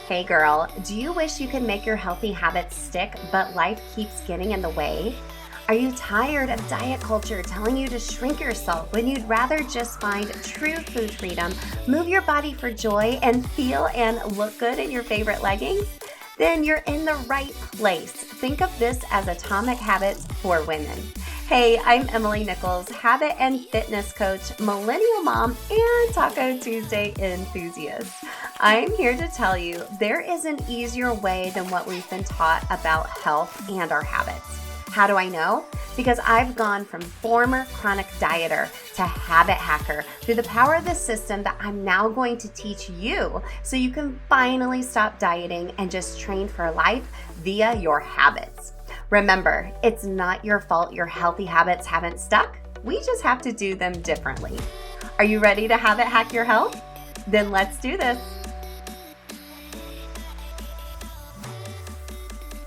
Hey girl, do you wish you could make your healthy habits stick, but life keeps getting in the way? Are you tired of diet culture telling you to shrink yourself when you'd rather just find true food freedom, move your body for joy, and feel and look good in your favorite leggings? Then you're in the right place. Think of this as Atomic Habits for Women. Hey, I'm Emily Nichols, habit and fitness coach, millennial mom, and Taco Tuesday enthusiast. I'm here to tell you there is an easier way than what we've been taught about health and our habits. How do I know? Because I've gone from former chronic dieter to habit hacker through the power of the system that I'm now going to teach you so you can finally stop dieting and just train for life via your habits. Remember, it's not your fault your healthy habits haven't stuck. We just have to do them differently. Are you ready to habit hack your health? Then let's do this.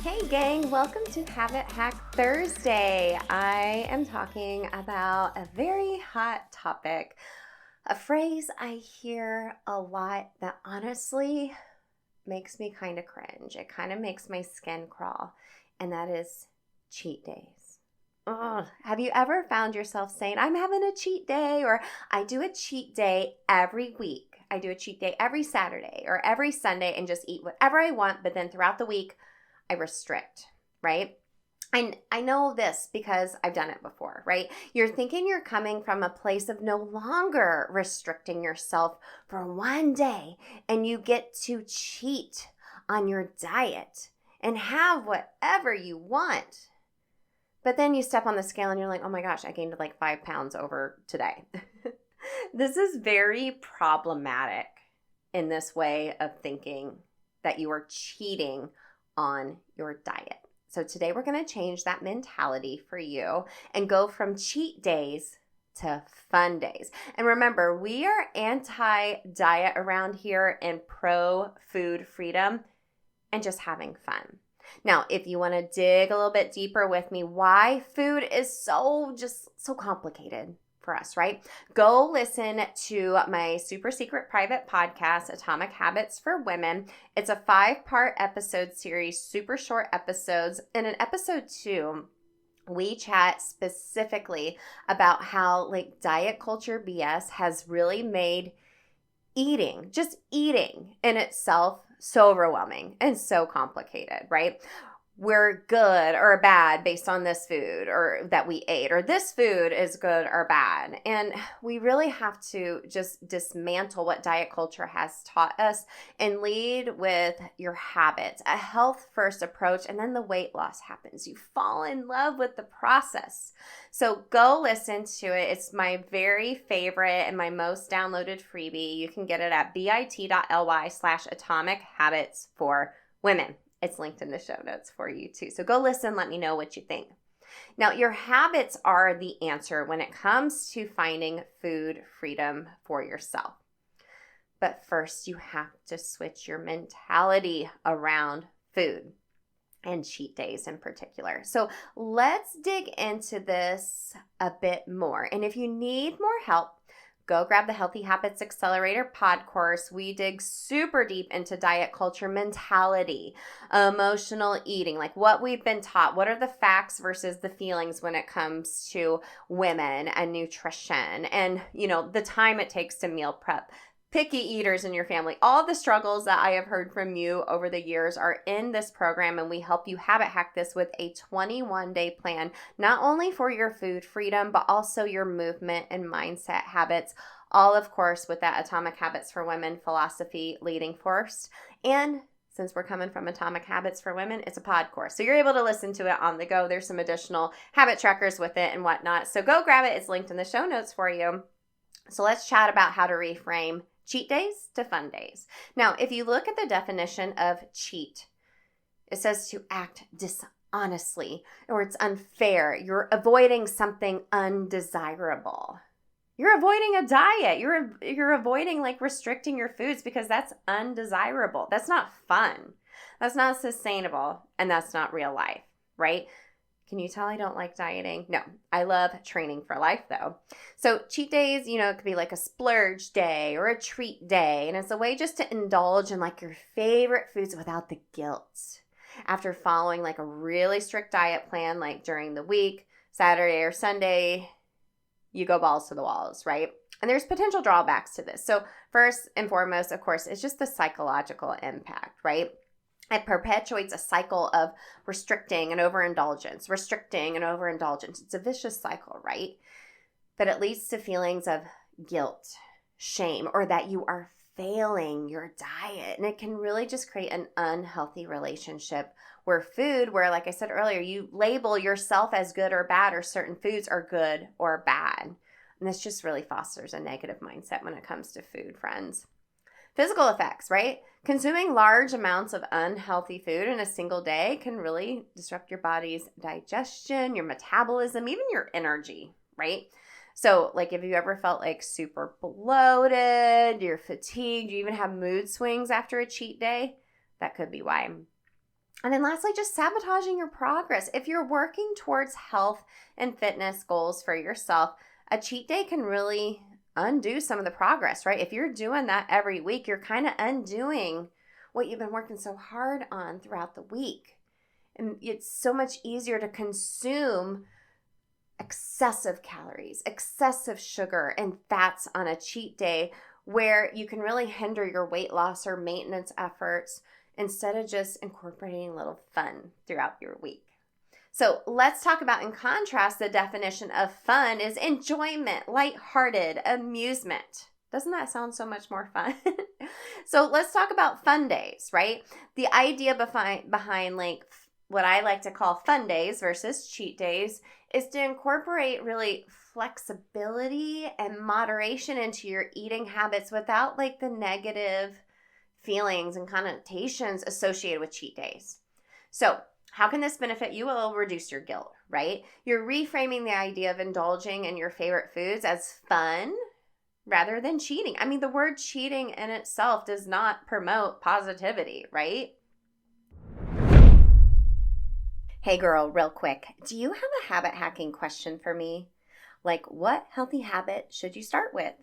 Hey gang, welcome to Habit Hack Thursday. I am talking about a very hot topic, a phrase I hear a lot that honestly makes me kind of cringe. It kind of makes my skin crawl, and that is cheat days. Ugh. Have you ever found yourself saying, I'm having a cheat day, or I do a cheat day every week. I do a cheat day every Saturday or every Sunday and just eat whatever I want, but then throughout the week, I restrict, right? And I know this because I've done it before, right? You're thinking you're coming from a place of no longer restricting yourself for one day, and you get to cheat on your diet and have whatever you want. But then you step on the scale and you're like, oh my gosh, I gained like 5 pounds over today. This is very problematic in this way of thinking that you are cheating on your diet. So today we're going to change that mentality for you and go from cheat days to fun days. And remember, we are anti-diet around here and pro-food freedom and just having fun. Now, if you want to dig a little bit deeper with me, why food is so complicated for us, right? Go listen to my super secret private podcast, Atomic Habits for Women. It's a 5-part episode series, super short episodes. And in episode 2, we chat specifically about how diet culture BS has really made just eating in itself so overwhelming and so complicated, right? We're good or bad based on this food or that we ate, or this food is good or bad. And we really have to just dismantle what diet culture has taught us and lead with your habits, a health first approach, and then the weight loss happens. You fall in love with the process. So go listen to it. It's my very favorite and my most downloaded freebie. You can get it at bit.ly/atomic habits for women. It's linked in the show notes for you too. So go listen, let me know what you think. Now, your habits are the answer when it comes to finding food freedom for yourself. But first, you have to switch your mentality around food and cheat days in particular. So let's dig into this a bit more. And if you need more help, go grab the Healthy Habits Accelerator pod course. We dig super deep into diet culture mentality, emotional eating, like what we've been taught. What are the facts versus the feelings when it comes to women and nutrition and, the time it takes to meal prep. Picky eaters in your family. All the struggles that I have heard from you over the years are in this program, and we help you habit hack this with a 21-day plan, not only for your food freedom, but also your movement and mindset habits, all of course with that Atomic Habits for Women philosophy leading first. And since we're coming from Atomic Habits for Women, it's a pod course. So you're able to listen to it on the go. There's some additional habit trackers with it and whatnot. So go grab it. It's linked in the show notes for you. So let's chat about how to reframe cheat days to fun days. Now, if you look at the definition of cheat, it says to act dishonestly, or it's unfair. You're avoiding something undesirable. You're avoiding a diet. You're avoiding restricting your foods because that's undesirable. That's not fun. That's not sustainable, and that's not real life, right? Can you tell I don't like dieting? No, I love training for life though. So cheat days, it could be like a splurge day or a treat day. And it's a way just to indulge in like your favorite foods without the guilt. After following like a really strict diet plan, like during the week, Saturday or Sunday, you go balls to the walls, right? And there's potential drawbacks to this. So first and foremost, of course, it's just the psychological impact, right? It perpetuates a cycle of restricting and overindulgence. It's a vicious cycle, right? But it leads to feelings of guilt, shame, or that you are failing your diet. And it can really just create an unhealthy relationship where like I said earlier, you label yourself as good or bad, or certain foods are good or bad. And this just really fosters a negative mindset when it comes to food, friends. Physical effects, right? Consuming large amounts of unhealthy food in a single day can really disrupt your body's digestion, your metabolism, even your energy, right? So like if you ever felt like super bloated, you're fatigued, you even have mood swings after a cheat day, that could be why. And then lastly, just sabotaging your progress. If you're working towards health and fitness goals for yourself, a cheat day can really undo some of the progress, right? If you're doing that every week, you're kind of undoing what you've been working so hard on throughout the week. And it's so much easier to consume excessive calories, excessive sugar, and fats on a cheat day where you can really hinder your weight loss or maintenance efforts instead of just incorporating a little fun throughout your week. So let's talk about, in contrast, the definition of fun is enjoyment, lighthearted, amusement. Doesn't that sound so much more fun? So let's talk about fun days, right? The idea behind like what I like to call fun days versus cheat days is to incorporate really flexibility and moderation into your eating habits without like the negative feelings and connotations associated with cheat days. So how can this benefit you? Well, it'll reduce your guilt, right? You're reframing the idea of indulging in your favorite foods as fun rather than cheating. I mean, the word cheating in itself does not promote positivity, right? Hey girl, real quick, do you have a habit hacking question for me? Like, what healthy habit should you start with?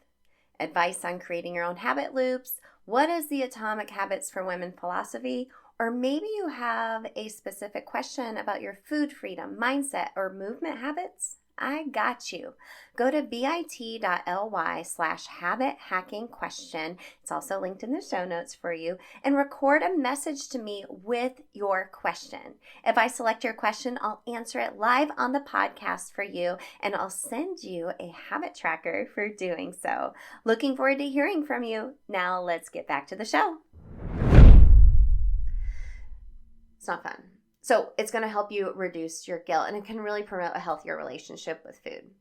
Advice on creating your own habit loops? What is the Atomic Habits for Women philosophy? Or maybe you have a specific question about your food freedom, mindset, or movement habits? I got you. Go to bit.ly/habit hacking question. It's also linked in the show notes for you, and record a message to me with your question. If I select your question, I'll answer it live on the podcast for you, and I'll send you a habit tracker for doing so. Looking forward to hearing from you. Now let's get back to the show. It's not fun. So it's going to help you reduce your guilt, and it can really promote a healthier relationship with food.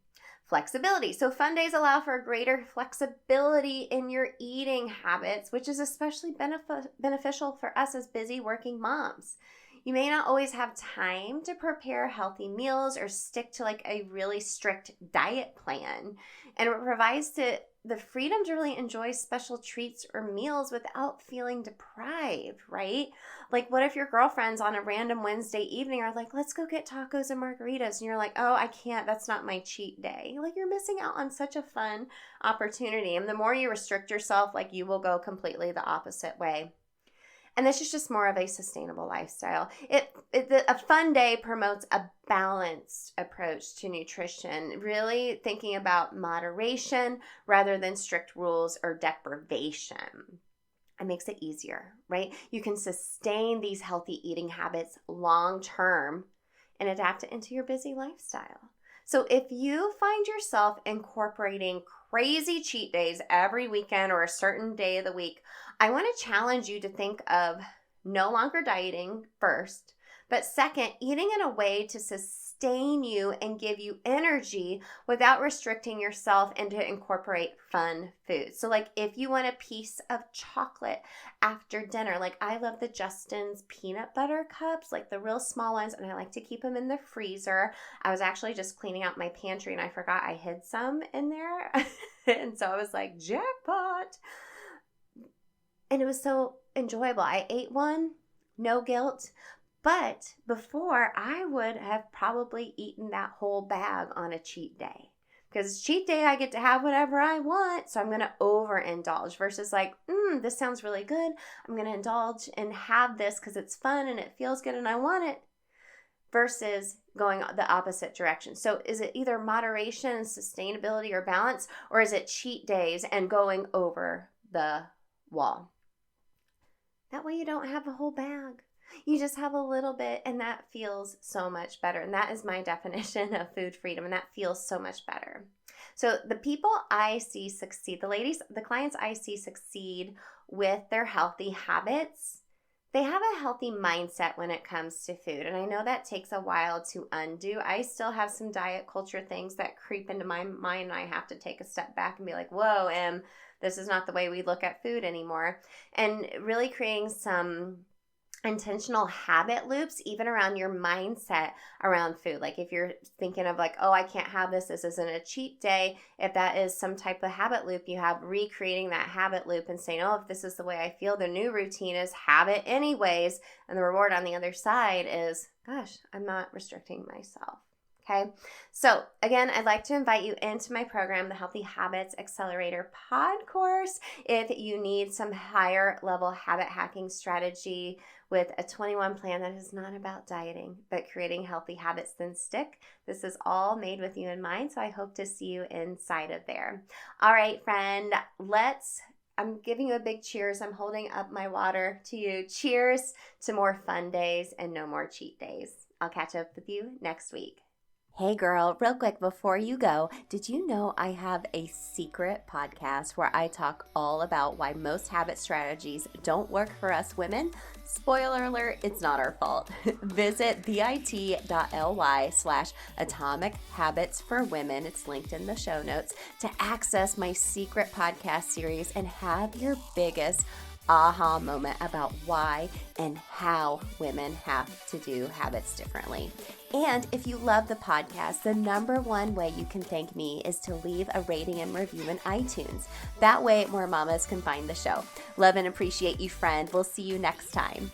Flexibility. So fun days allow for greater flexibility in your eating habits, which is especially beneficial for us as busy working moms. You may not always have time to prepare healthy meals or stick to like a really strict diet plan. And it provides the freedom to really enjoy special treats or meals without feeling deprived, right? Like, what if your girlfriends on a random Wednesday evening are like, let's go get tacos and margaritas, and you're like, oh, I can't, that's not my cheat day. Like, you're missing out on such a fun opportunity. And the more you restrict yourself, like, you will go completely the opposite way. And this is just more of a sustainable lifestyle. A fun day promotes a balanced approach to nutrition, really thinking about moderation rather than strict rules or deprivation. It makes it easier, right? You can sustain these healthy eating habits long term and adapt it into your busy lifestyle. So if you find yourself incorporating crazy cheat days every weekend or a certain day of the week, I want to challenge you to think of no longer dieting first, but second, eating in a way to sustain you and give you energy without restricting yourself, and to incorporate fun foods. So like if you want a piece of chocolate after dinner, like I love the Justin's peanut butter cups, like the real small ones, and I like to keep them in the freezer. I was actually just cleaning out my pantry and I forgot I hid some in there. And so I was like, jackpot. And it was so enjoyable. I ate one, no guilt, But before, I would have probably eaten that whole bag on a cheat day. Because cheat day, I get to have whatever I want, so I'm going to overindulge versus like, this sounds really good. I'm going to indulge and have this because it's fun and it feels good and I want it, versus going the opposite direction. So is it either moderation and sustainability or balance, or is it cheat days and going over the wall? That way you don't have a whole bag. You just have a little bit, and that feels so much better. And that is my definition of food freedom, and that feels so much better. So the people I see succeed, the clients I see succeed with their healthy habits, they have a healthy mindset when it comes to food. And I know that takes a while to undo. I still have some diet culture things that creep into my mind, and I have to take a step back and be like, whoa, this is not the way we look at food anymore. And really creating some intentional habit loops even around your mindset around food. Like if you're thinking of like, oh, I can't have this isn't a cheat day. If that is some type of habit loop, you have recreating that habit loop and saying, oh, if this is the way I feel, the new routine is have it anyways. And the reward on the other side is, gosh, I'm not restricting myself. Okay. So again, I'd like to invite you into my program, the Healthy Habits Accelerator Pod course. If you need some higher level habit hacking strategy with a 21 plan that is not about dieting, but creating healthy habits that stick, this is all made with you in mind. So I hope to see you inside of there. All right, friend, I'm giving you a big cheers. I'm holding up my water to you. Cheers to more fun days and no more cheat days. I'll catch up with you next week. Hey girl, real quick before you go, did you know I have a secret podcast where I talk all about why most habit strategies don't work for us women? Spoiler alert, it's not our fault. Visit bit.ly/Atomic Habits for Women, it's linked in the show notes, to access my secret podcast series and have your biggest aha moment about why and how women have to do habits differently. And if you love the podcast, the number one way you can thank me is to leave a rating and review in iTunes. That way more mamas can find the show. Love and appreciate you, friend. We'll see you next time.